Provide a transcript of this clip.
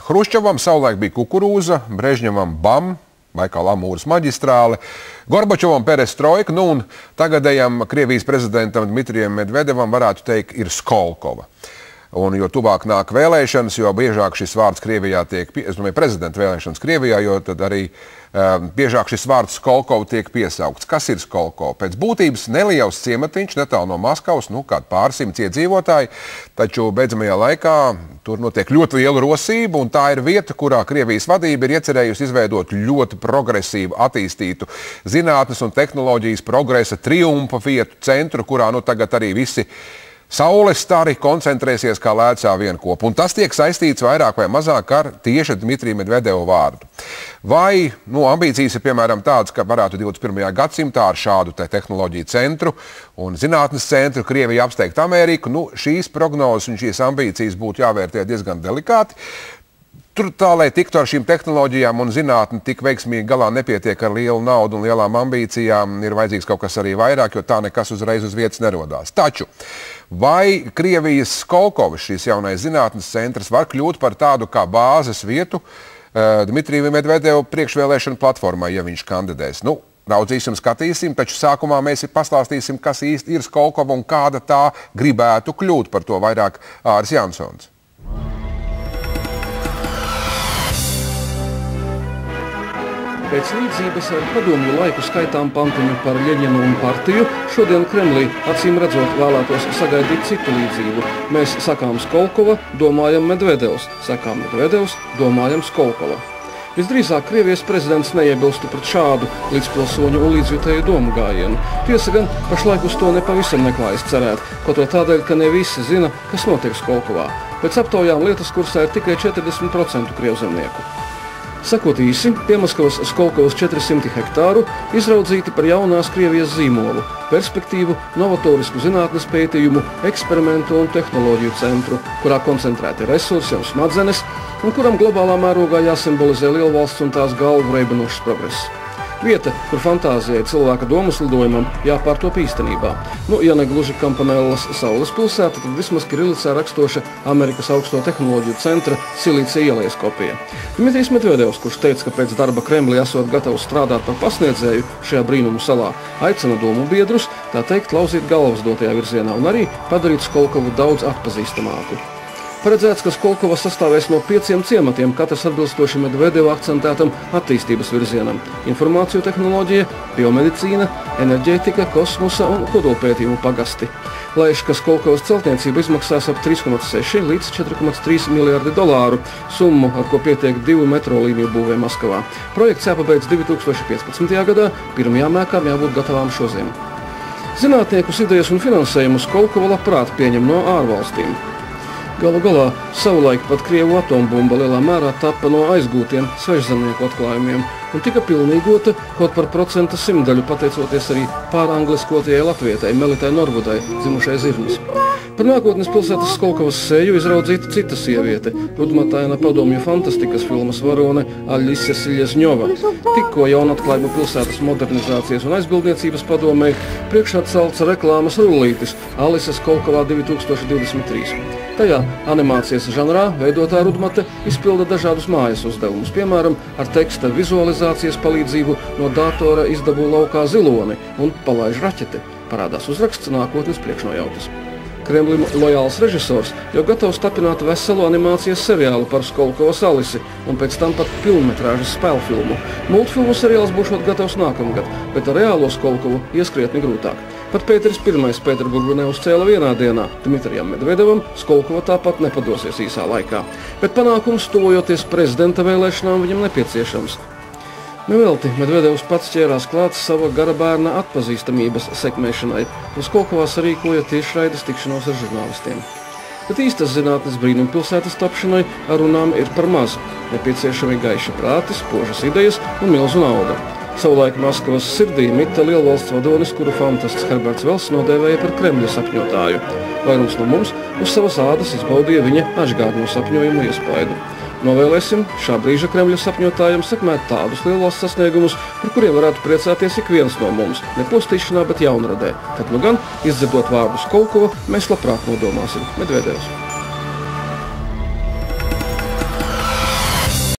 Hruščovam savulaik bija kukurūza, Brežņevam BAM, Baikāla Amūras maģistrāle, Gorbačovam perestroika, un tagadējam Krievijas prezidentam Dmitrijam Medvedevam varētu teikt ir Skolkova. Un jo tuvāk nāk vēlēšanas, jo biežāk šis vārds Krievijā tiek, prezidenta vēlēšanas Krievijā, jo tad arī biežāk šis vārds Skolkova tiek piesaukts. Kas ir Skolkova? Pēc būtības neliels ciematiņš, netālu no Maskavas, kādi pārsimts iedzīvotāji, taču beidzamajā laikā tur notiek ļoti liela rosība, un tā ir vieta, kurā Krievijas vadība ir iecerējusi izveidot ļoti progresīvu, attīstītu zinātnes un tehnoloģijas progresa triumfa vietu centru, kurā tagad arī visi saules stari koncentrēsies kā lēcā vienkopu. Un tas tiek saistīts vairāk vai mazāk ar tieši Dmitrija Medvedeva vārdu. Vai ambīcijas ir piemēram tādas, ka varētu 21. gadsimtā ar šādu tehnoloģiju centru un zinātnes centru Krievija apsteigt Ameriku? Šīs prognozes un šīs ambīcijas būtu jāvērtē diezgan delikāti. Tur tā, lai tiktu ar šīm tehnoloģijām un zinātni tik veiksmīgi galā nepietiek ar lielu naudu un lielām ambīcijām, ir vajadzīgs kaut kas arī vairāk, jo tā nekas uzreiz uz vietas nerodās. Taču, vai Krievijas Skolkovas, šīs jaunais zinātnes centrs, var kļūt par tādu kā bāzes vietu Dmitrija Medvedeva priekšvēlēšanu platformai, ja viņš kandidēs? Raudzīsim, skatīsim, taču sākumā mēs pastāstīsim, kas īsti ir Skolkova un kāda tā gribētu kļūt. Par to vairāk Āris Jansons. Pēc līdzības ar padomju laiku skaitām pantiņu par Ļeņinu un partiju, šodien Kremlī acīm redzot vēlētos sagaidīt citu līdzību. Mēs sakām Skolkova, domājam Medvedevs, sakām Medvedevs, domājam Skolkova. Visdrīzāk Krievijas prezidents neiebilstu pret šādu līdzpilsoņu un līdzjutēju domu gājienu. Tiesa gan, pašlaik uz to nepavisam neklājas cerēt, kaut vai tādēļ, ka ne visi zina, kas notiek Skolkovā. Pēc aptaujām lietas kursā ir tikai 40% krievzemnieku. Sakot īsi, Piemaskavas Skolkovas 400 hektāru izraudzīti par jaunās Krievijas zīmolu, perspektīvu, novatorisku zinātnes pētījumu, eksperimentu un tehnoloģiju centru, kurā koncentrēti resursi un smadzenes, un kuram globālā mērogā jāsimbolizē lielvalsts un tās galvu reibinošs progress. Vieta, kur fantāzijai cilvēka domas lidojumam jāpārtop īstenībā. Ja ne gluži Kampanellas saules pilsēta, tad vismaz Kirilicā rakstoša Amerikas augsto tehnoloģiju centra Silīcija ielas kopija. Dmitrijs Medvedevs, kurš teica, ka pēc darba Kremlī esot gatavs strādāt par pasniedzēju šajā brīnumu salā, aicina domu biedrus, tā teikt, lauzīt galvas dotajā virzienā un arī padarīt Skolkovu daudz atpazīstamāku. Paredzēts, ka Skolkova sastāvēs no 5 ciematiem, katrs atbilstoši Medvedeva akcentētam attīstības virzienam – informāciju tehnoloģija, biomedicīna, enerģētika, kosmosa un kodolpētījumu pagasti. Lēš, ka Skolkovas celtniecība izmaksās ap 3,6 līdz 4,3 miljardi dolāru, summu, ar ko pietiek 2 metro līniju būvē Maskavā. Projekts jāpabeidz 2015. gadā, pirmajām ēkām jābūt gatavām šoziem. Zinātniekus, idejas un finansējumu Skolkova labprāt pieņem no ārvalstīm. Galu galā, savulaik pat Krievu atombumba lielā mērā tappa no aizgūtiem svežzemnieku atklājumiem un tika pilnīgota kaut par procenta simtdaļu pateicoties arī pārangliskotajai latvietai Melitai Norvudai, dzimušai Zirnis. Par nākotnes pilsētas Skolkovas seju izraudzīta cita sieviete, rudmataina padomju fantastikas filmas varone Aļisja Siļezņova. Tikko jaunatklājuma pilsētas modernizācijas un aizbildniecības padomē priekšā celts reklāmas rullītis Alise Skolkovā 2023. Tajā animācijas žanrā veidotā rudmate izpilda dažādus mājas uzdevumus, piemēram, ar teksta vizualizācijas palīdzību no datora izdabū laukā ziloni un palaiž raķeti. Parādās uzraksts nākotnes priekšnojautas. Kremlim lojāls režisors jau gatavs tapināt veselu animācijas seriālu par Skolkovas Alisi un pēc tam pat pilnmetrāžas spēlfilmu. Multfilmu seriāls būšot gatavs nākamgad, bet ar reālo Skolkovu ieskrietni grūtāk. Pat Pēteris I Pēterburgu neuzcēla vienā dienā. Dmitrijam Medvedevam Skolkova tāpat nepadosies īsā laikā. Bet panākums tuvojoties prezidenta vēlēšanām viņam nepieciešams. Nevelti Medvedevs pats ķērās klāt sava gara bērna atpazīstamības sekmēšanai, un Skolkovā sarīkoja tiešraides tikšanos ar žurnālistiem. Bet īstas zinātnes brīnumpilsētas tapšanai ar runām ir par maz. Nepieciešami gaiši prāti, spožas idejas un milzu nauda. Savulaik Maskavas sirdī mita lielvalsts vadonis, kuru fantasts Herberts Vels nodēvēja par Kremļa sapņotāju. Vairums no mums uz savas ādas izbaudīja viņa atžgādno sapņojumu iespaidu. Novēlēsim šā brīža Kremļa sapņotājiem sekmēt tādus lielvalsts sasniegumus, par kuriem varētu priecāties ik viens no mums, ne postīšanā, bet jaunradē. Tad gan, izdzirdot vārdu Skolkova, mēs labprāt nodomāsim Medvedevs.